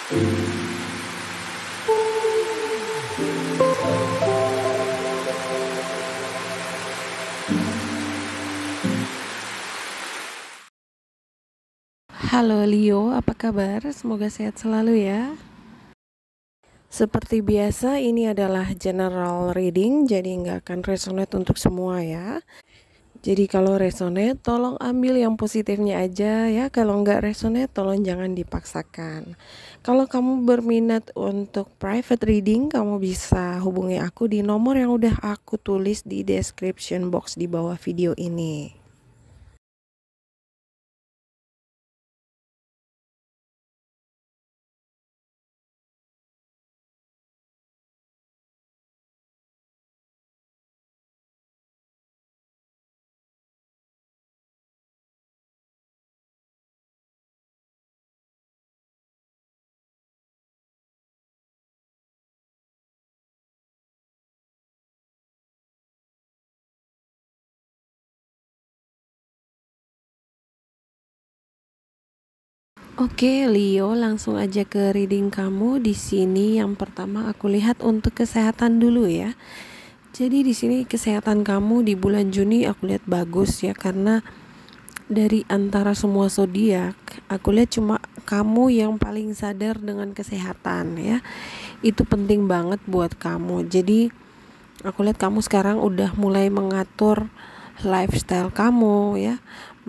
Halo Leo, apa kabar? Semoga sehat selalu ya. Seperti biasa, ini adalah general reading, jadi nggak akan resonate untuk semua ya. Jadi kalau resonate, tolong ambil yang positifnya aja ya. Kalau nggak resonate, tolong jangan dipaksakan. Kalau kamu berminat untuk private reading, kamu bisa hubungi aku di nomor yang udah aku tulis di description box di bawah video ini. Oke, Leo, langsung aja ke reading kamu. Di sini yang pertama aku lihat untuk kesehatan dulu ya. Jadi di sini kesehatan kamu di bulan Juni aku lihat bagus ya, karena dari antara semua zodiak aku lihat cuma kamu yang paling sadar dengan kesehatan ya. Itu penting banget buat kamu. Jadi aku lihat kamu sekarang udah mulai mengatur lifestyle kamu ya.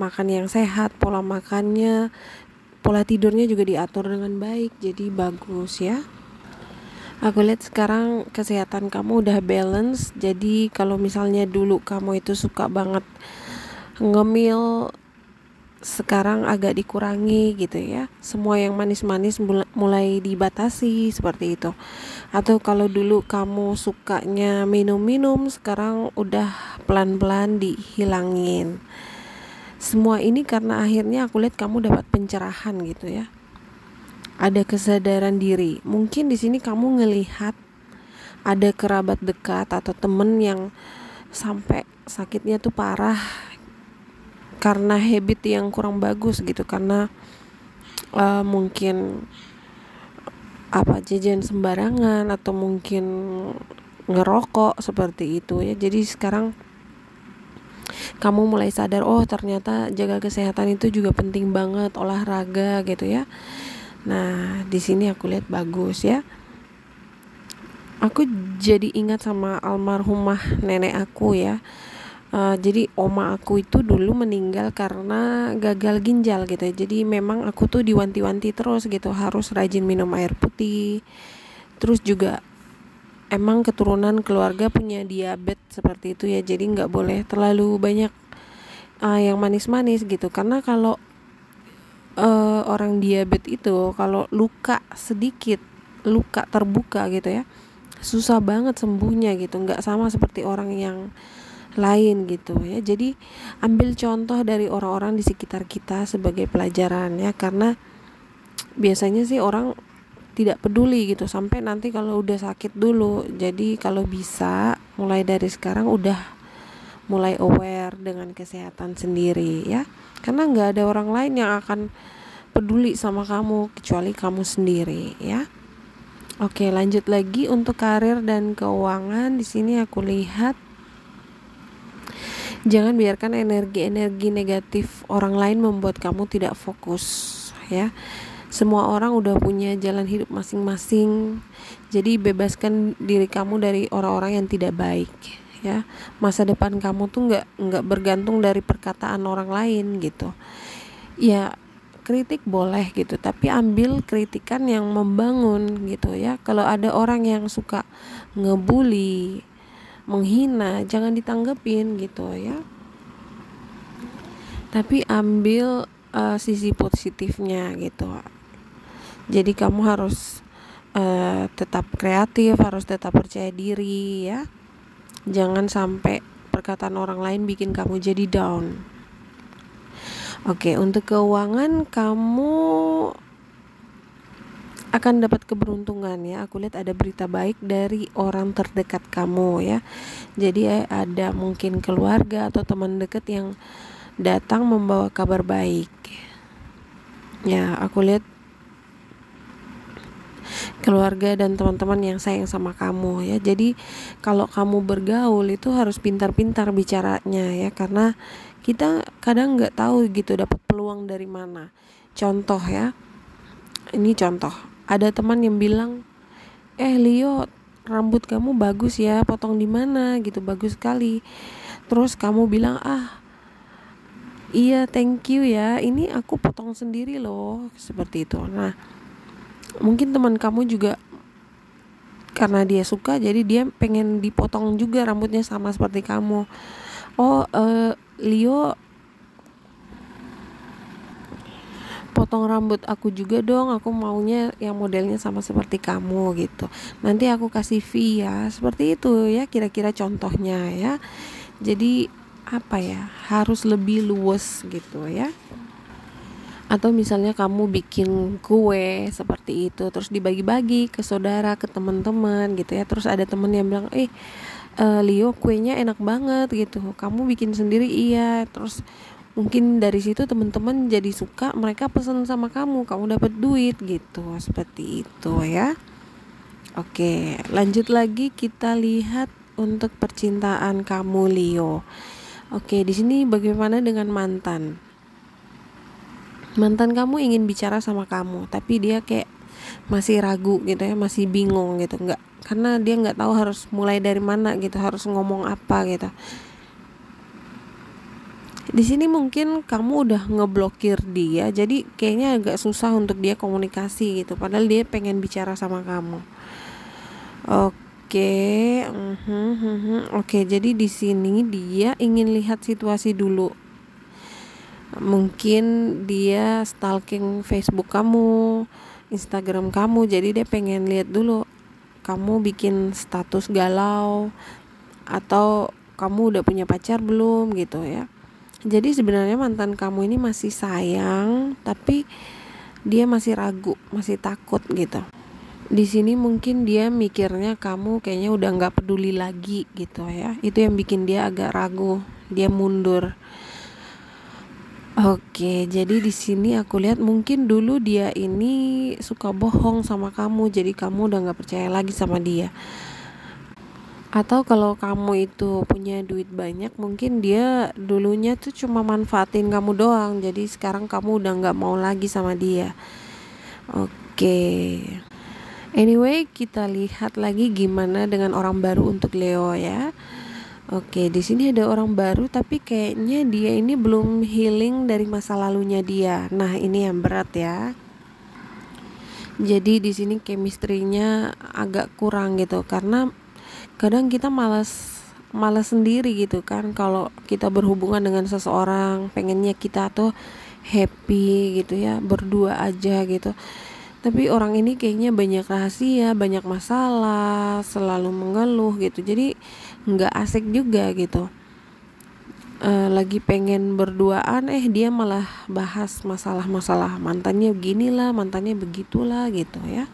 Makan yang sehat, pola makannya, pola tidurnya juga diatur dengan baik, jadi bagus ya. Aku lihat sekarang kesehatan kamu udah balance. Jadi kalau misalnya dulu kamu itu suka banget ngemil, sekarang agak dikurangi gitu ya. Semua yang manis-manis mulai dibatasi seperti itu. Atau kalau dulu kamu sukanya minum-minum, sekarang udah pelan-pelan dihilangin. Semua ini karena akhirnya aku lihat kamu dapat pencerahan gitu ya. Ada kesadaran diri. Mungkin di sini kamu ngelihat ada kerabat dekat atau temen yang sampai sakitnya tuh parah karena habit yang kurang bagus gitu, karena mungkin jajan sembarangan atau mungkin ngerokok seperti itu ya. Jadi sekarang kamu mulai sadar, oh ternyata jaga kesehatan itu juga penting banget, olahraga gitu ya. Nah, di sini aku lihat bagus ya. Aku jadi ingat sama almarhumah nenek aku ya. Jadi oma aku itu dulu meninggal karena gagal ginjal gitu ya. Jadi memang aku tuh diwanti-wanti terus gitu, harus rajin minum air putih. Terus juga emang keturunan keluarga punya diabetes seperti itu ya. Jadi nggak boleh terlalu banyak yang manis-manis gitu. Karena kalau orang diabetes itu kalau luka sedikit, luka terbuka gitu ya, susah banget sembuhnya gitu, nggak sama seperti orang yang lain gitu ya. Jadi ambil contoh dari orang-orang di sekitar kita sebagai pelajaran ya, karena biasanya sih orang tidak peduli gitu sampai nanti kalau udah sakit dulu. Jadi kalau bisa mulai dari sekarang udah mulai aware dengan kesehatan sendiri ya, karena nggak ada orang lain yang akan peduli sama kamu kecuali kamu sendiri ya. Oke, lanjut lagi untuk karir dan keuangan. Di sini aku lihat jangan biarkan energi-energi negatif orang lain membuat kamu tidak fokus ya. Semua orang udah punya jalan hidup masing-masing. Jadi bebaskan diri kamu dari orang-orang yang tidak baik ya. Masa depan kamu tuh nggak bergantung dari perkataan orang lain gitu. Ya, kritik boleh gitu, tapi ambil kritikan yang membangun gitu ya. Kalau ada orang yang suka ngebully, menghina, jangan ditanggepin gitu ya. Tapi ambil sisi positifnya gitu. Jadi kamu harus tetap kreatif, harus tetap percaya diri ya. Jangan sampai perkataan orang lain bikin kamu jadi down. Oke, untuk keuangan kamu akan dapat keberuntungan ya. Aku lihat ada berita baik dari orang terdekat kamu ya. Jadi ada mungkin keluarga atau teman dekat yang datang membawa kabar baik. Ya, aku lihat keluarga dan teman-teman yang sayang sama kamu ya. Jadi kalau kamu bergaul itu harus pintar-pintar bicaranya ya, karena kita kadang nggak tahu gitu dapat peluang dari mana. Contoh ya, ini contoh, ada teman yang bilang, Leo, rambut kamu bagus ya, potong di mana gitu, bagus sekali. Terus kamu bilang, iya thank you ya, ini aku potong sendiri loh, seperti itu. Nah, mungkin teman kamu juga karena dia suka, jadi dia pengen dipotong juga rambutnya sama seperti kamu. Leo, potong rambut aku juga dong, aku maunya yang modelnya sama seperti kamu gitu, nanti aku kasih fee ya, seperti itu ya kira-kira contohnya ya. Jadi apa ya, harus lebih luas gitu ya. Atau misalnya kamu bikin kue seperti itu, terus dibagi-bagi ke saudara, ke teman-teman gitu ya. Terus ada temen yang bilang, Leo kuenya enak banget gitu, kamu bikin sendiri? Iya. Terus mungkin dari situ teman-teman jadi suka, mereka pesen sama kamu dapat duit gitu, seperti itu ya. Oke, lanjut lagi kita lihat untuk percintaan kamu Leo. Oke, di sini bagaimana dengan mantan? Mantan kamu ingin bicara sama kamu, tapi dia kayak masih ragu gitu ya, masih bingung gitu, karena dia nggak tahu harus mulai dari mana gitu, harus ngomong apa gitu. Di sini mungkin kamu udah ngeblokir dia, jadi kayaknya agak susah untuk dia komunikasi gitu, padahal dia pengen bicara sama kamu. Oke, jadi di sini dia ingin lihat situasi dulu. Mungkin dia stalking Facebook kamu, Instagram kamu, jadi dia pengen lihat dulu kamu bikin status galau atau kamu udah punya pacar belum gitu ya. Jadi sebenarnya mantan kamu ini masih sayang, tapi dia masih ragu, masih takut gitu. Di sini mungkin dia mikirnya kamu kayaknya udah nggak peduli lagi gitu ya. Itu yang bikin dia agak ragu, dia mundur. Oke, jadi di sini aku lihat mungkin dulu dia ini suka bohong sama kamu, jadi kamu udah nggak percaya lagi sama dia. Atau kalau kamu itu punya duit banyak, mungkin dia dulunya tuh cuma manfaatin kamu doang, jadi sekarang kamu udah nggak mau lagi sama dia. Oke. Anyway, kita lihat lagi gimana dengan orang baru untuk Leo ya. Oke, di sini ada orang baru, tapi kayaknya dia ini belum healing dari masa lalunya dia. Nah, ini yang berat ya. Jadi di sini chemistry-nya agak kurang gitu, karena kadang kita malas sendiri gitu kan, kalau kita berhubungan dengan seseorang, pengennya kita tuh happy gitu ya, berdua aja gitu. Tapi orang ini kayaknya banyak rahasia, banyak masalah, selalu mengeluh gitu, jadi nggak asik juga gitu. Lagi pengen berduaan, dia malah bahas masalah-masalah mantannya beginilah, mantannya begitulah gitu ya.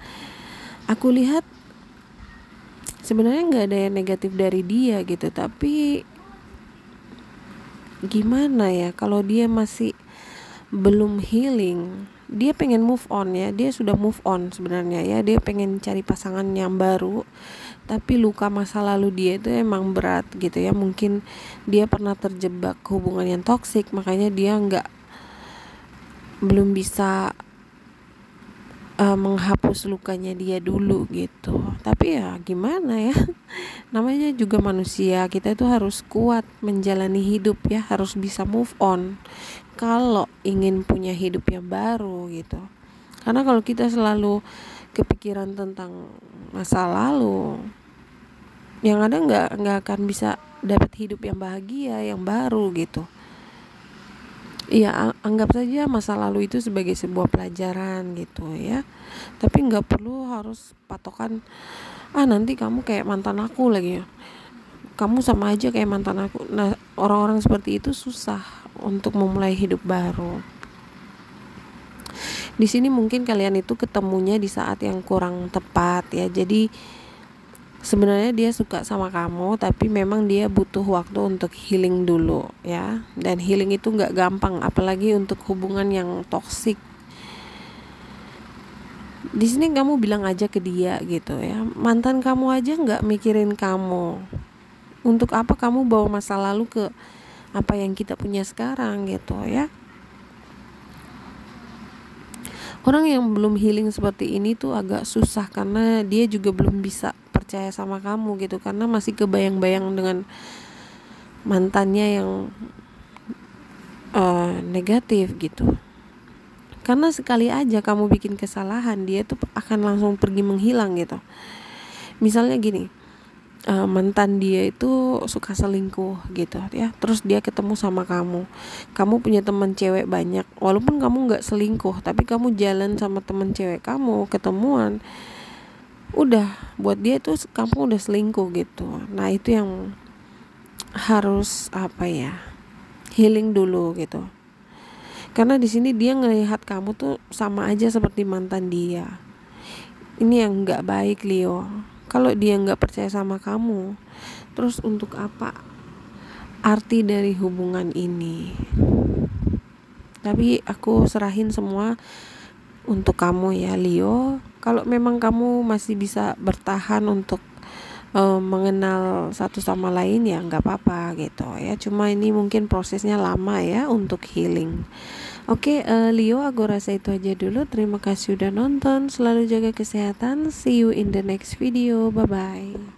Aku lihat sebenarnya nggak ada yang negatif dari dia gitu, tapi gimana ya, kalau dia masih belum healing, dia pengen move on ya, dia sudah move on sebenarnya ya, dia pengen cari pasangan yang baru, tapi luka masa lalu dia itu emang berat gitu ya. Mungkin dia pernah terjebak hubungan yang toksik, makanya dia belum bisa menghapus lukanya dia dulu gitu. Tapi ya gimana ya, namanya juga manusia, kita itu harus kuat menjalani hidup ya, harus bisa move on kalau ingin punya hidup yang baru gitu. Karena kalau kita selalu kepikiran tentang masa lalu, yang ada nggak akan bisa dapat hidup yang bahagia, yang baru gitu. Iya, anggap saja masa lalu itu sebagai sebuah pelajaran gitu ya. Tapi nggak perlu harus patokan, nanti kamu kayak mantan aku lagi ya, kamu sama aja kayak mantan aku. Nah, orang-orang seperti itu susah untuk memulai hidup baru. Di sini mungkin kalian itu ketemunya di saat yang kurang tepat ya. Jadi sebenarnya dia suka sama kamu, tapi memang dia butuh waktu untuk healing dulu ya. Dan healing itu nggak gampang, apalagi untuk hubungan yang toksik. Di sini kamu bilang aja ke dia gitu ya, mantan kamu aja nggak mikirin kamu, untuk apa kamu bawa masa lalu ke apa yang kita punya sekarang gitu ya. Orang yang belum healing seperti ini tuh agak susah, karena dia juga belum bisa percaya sama kamu gitu, karena masih kebayang-bayang dengan mantannya yang negatif gitu. Karena sekali aja kamu bikin kesalahan, dia tuh akan langsung pergi menghilang gitu. Misalnya gini, mantan dia itu suka selingkuh gitu ya, terus dia ketemu sama kamu punya teman cewek banyak, walaupun kamu nggak selingkuh tapi kamu jalan sama teman cewek kamu, ketemuan, udah buat dia tuh kamu udah selingkuh gitu. Nah itu yang harus healing dulu gitu, karena di sini dia ngelihat kamu tuh sama aja seperti mantan dia. Ini yang nggak baik, Leo. Kalau dia nggak percaya sama kamu, terus untuk apa arti dari hubungan ini? Tapi aku serahin semua untuk kamu ya, Leo. Kalau memang kamu masih bisa bertahan untuk mengenal satu sama lain, ya nggak apa-apa gitu ya. Cuma ini mungkin prosesnya lama ya untuk healing. Oke, Leo, aku rasa itu aja dulu. Terima kasih udah nonton. Selalu jaga kesehatan. See you in the next video. Bye bye.